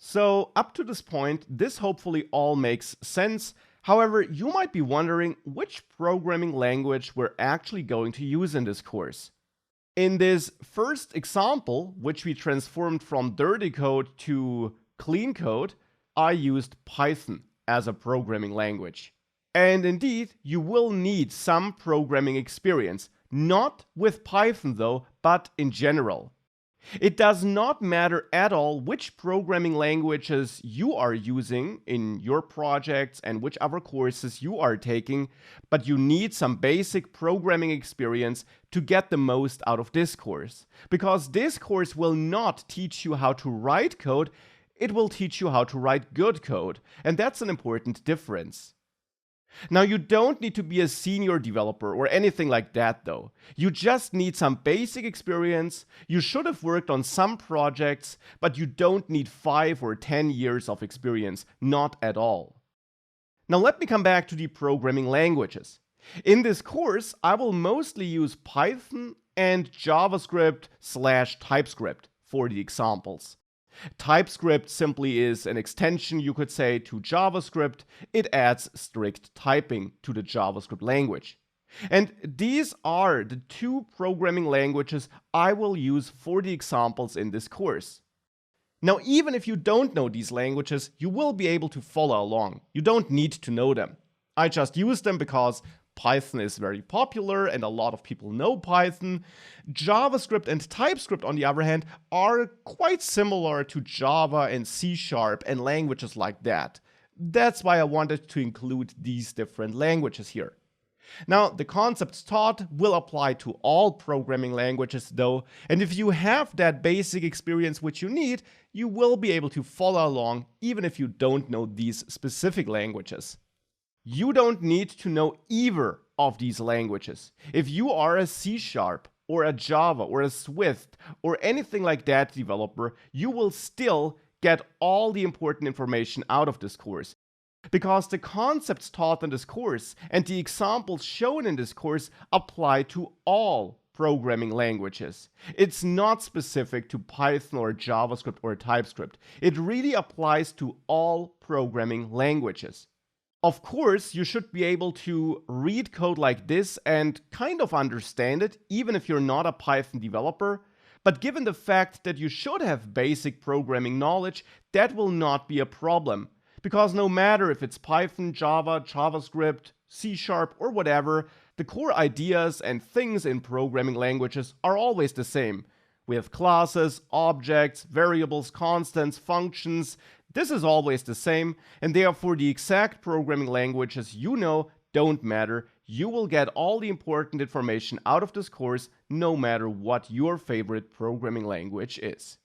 So up to this point, this hopefully all makes sense. However, you might be wondering which programming language we're actually going to use in this course. In this first example, which we transformed from dirty code to clean code, I used Python as a programming language. And indeed, you will need some programming experience, not with Python though, but in general. It does not matter at all which programming languages you are using in your projects and which other courses you are taking, but you need some basic programming experience to get the most out of this course. Because this course will not teach you how to write code, it will teach you how to write good code, and that's an important difference. Now, you don't need to be a senior developer or anything like that though. You just need some basic experience. You should have worked on some projects, but you don't need 5 or 10 years of experience, not at all. Now let me come back to the programming languages. In this course, I will mostly use Python and JavaScript/TypeScript for the examples. TypeScript simply is an extension, you could say, to JavaScript. It adds strict typing to the JavaScript language. And these are the two programming languages I will use for the examples in this course. Now, even if you don't know these languages, you will be able to follow along. You don't need to know them. I just use them because Python is very popular and a lot of people know Python. JavaScript and TypeScript, on the other hand, are quite similar to Java and C# and languages like that. That's why I wanted to include these different languages here. Now, the concepts taught will apply to all programming languages though, and if you have that basic experience which you need, you will be able to follow along even if you don't know these specific languages. You don't need to know either of these languages. If you are a C# or a Java or a Swift or anything like that developer, you will still get all the important information out of this course. Because the concepts taught in this course and the examples shown in this course apply to all programming languages. It's not specific to Python or JavaScript or TypeScript. It really applies to all programming languages. Of course, you should be able to read code like this and kind of understand it, even if you're not a Python developer. But given the fact that you should have basic programming knowledge, that will not be a problem. Because no matter if it's Python, Java, JavaScript, C# or whatever, the core ideas and things in programming languages are always the same. We have classes, objects, variables, constants, functions. This is always the same, and therefore the exact programming languages you know don't matter. You will get all the important information out of this course, no matter what your favorite programming language is.